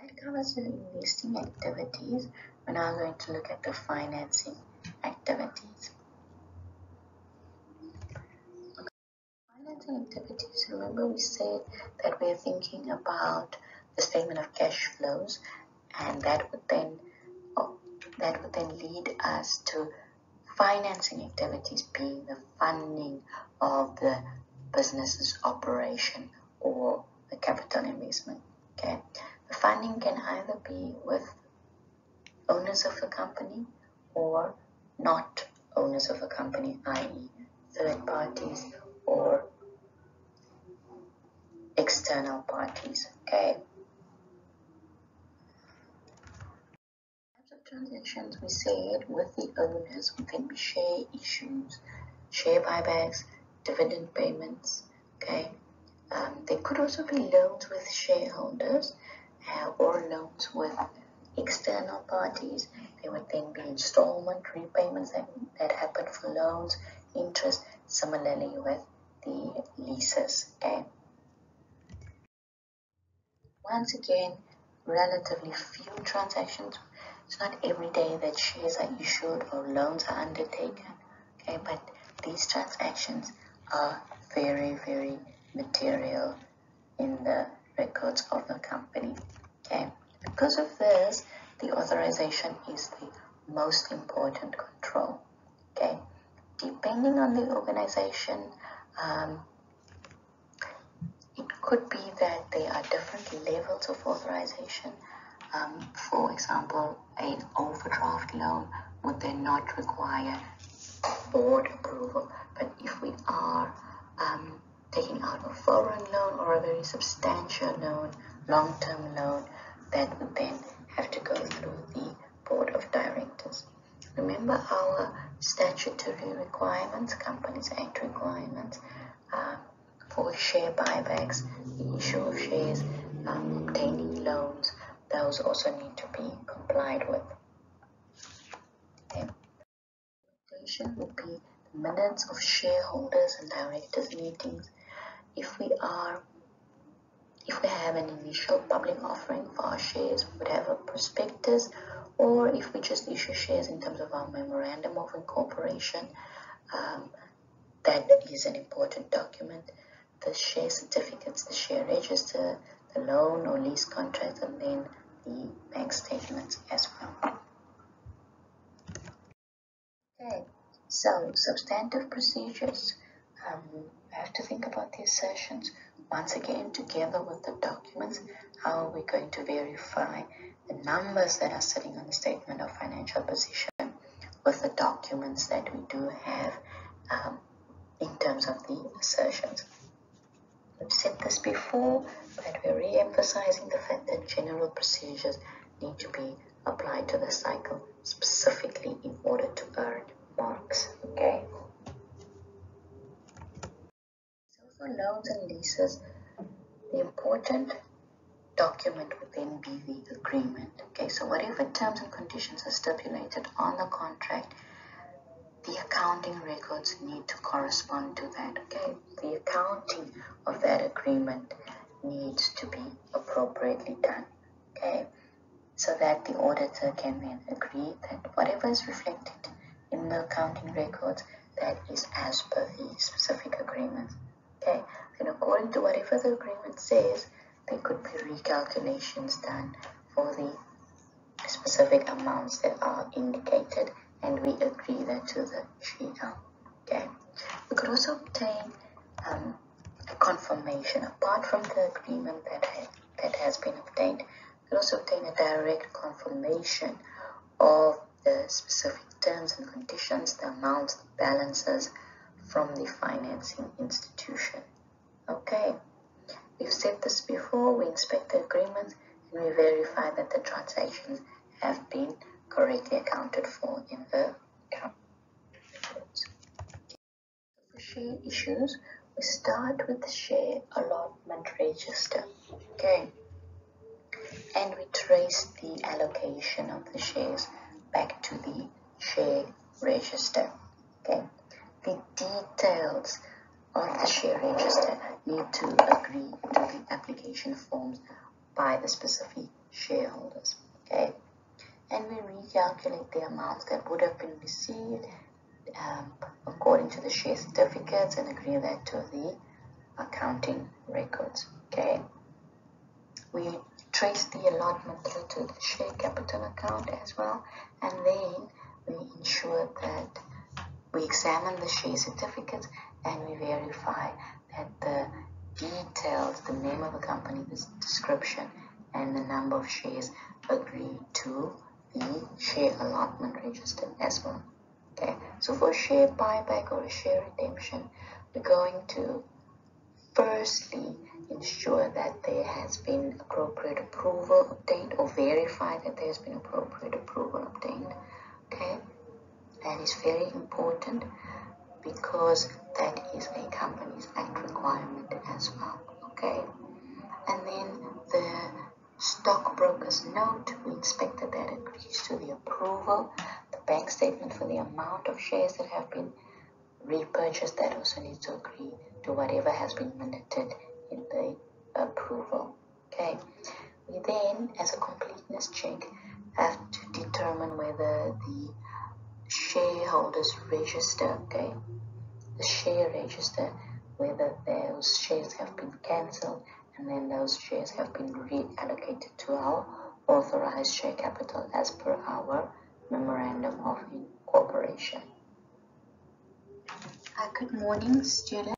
That covers the investing activities. We're now going to look at the financing activities. Financing activities, remember we said that we're thinking about the statement of cash flows, and that would then lead us to financing activities being the funding of the business's operation or the capital investment. Okay, the funding can either be with owners of the company or not owners of a company, i.e. third parties or external parties. Okay. Types of transactions we said with the owners would then be share issues, share buybacks, dividend payments. Okay. There could also be loans with shareholders or loans with external parties. There would then be installment repayments that happen for loans, interest, similarly with the leases. Okay. Once again, relatively few transactions. It's not every day that shares are issued or loans are undertaken. Okay, but these transactions are very, very material in the records of the company. Okay, because of this, the authorization is the most important control. Okay, depending on the organization, it could be that there are different levels of authorization. For example, an overdraft loan would then not require board approval, but if we are taking out a foreign loan or a very substantial loan, long-term loan, that would then have to go through the board of directors. Remember our statutory requirements, Companies Act requirements, for share buybacks, the issue of shares, obtaining loans, those also need to be complied with. Okay. Documentation would be the minutes of shareholders and directors meetings. If we have an initial public offering for our shares, we would have a prospectus, or if we just issue shares in terms of our memorandum of incorporation, that is an important document. The share certificates, the share register, the loan or lease contract, and then the bank statements as well. Okay, so substantive procedures. We have to think about the assertions once again together with the documents. How are we going to verify the numbers that are sitting on the statement of financial position with the documents that we do have in terms of the assertions? We've said this before, but we're re-emphasizing the fact that general procedures need to be applied to the cycle specifically in order to earn marks. Okay. So for loans and leases, the important document would then be the agreement. Okay, so whatever terms and conditions are stipulated on the contract, the accounting records need to correspond to that. Okay, the accounting of that agreement needs to be appropriately done. Okay, so that the auditor can then agree that whatever is reflected in the accounting records, that is as per the specific agreements. Okay, then according to whatever the agreement says, there could be recalculations done for the specific amounts that are indicated, and we agree that to the GL. Okay, we could also obtain a confirmation apart from the agreement that has been obtained. We could also obtain a direct confirmation of the specific terms and conditions, the amounts, the balances from the financing institution. Okay, we've said this before. We inspect the agreements and we verify that the transactions have been correctly accounted for in the account reports. For share issues, we start with the share allotment register. Okay, and we trace the allocation of the shares back to the share register. Okay, the details of the share register need to agree to the application forms by the specific shareholders. Okay, and we recalculate the amounts that would have been received according to the share certificates and agree that to the accounting records. Okay, we trace the allotment through to the share capital account as well, and then we ensure that we examine the share certificates and we verify that the details, the name of the company, the description, and the number of shares agree to the share allotment register as well. Okay, so for a share buyback or a share redemption, we're going to firstly ensure that there has been appropriate approval obtained, or verify that there has been appropriate approval obtained. Okay, that is very important because that is a Companies Act requirement as well. Okay, and then the stockbroker's note, we inspect that that agrees to the approval. The bank statement for the amount of shares that have been repurchased, that also needs to agree to whatever has been minuted in the approval. Okay, we then, as a completeness check, have to determine whether the shareholders register, okay, the share register, whether those shares have been cancelled and then those shares have been reallocated to our authorized share capital as per our memorandum of incorporation. Good morning, students.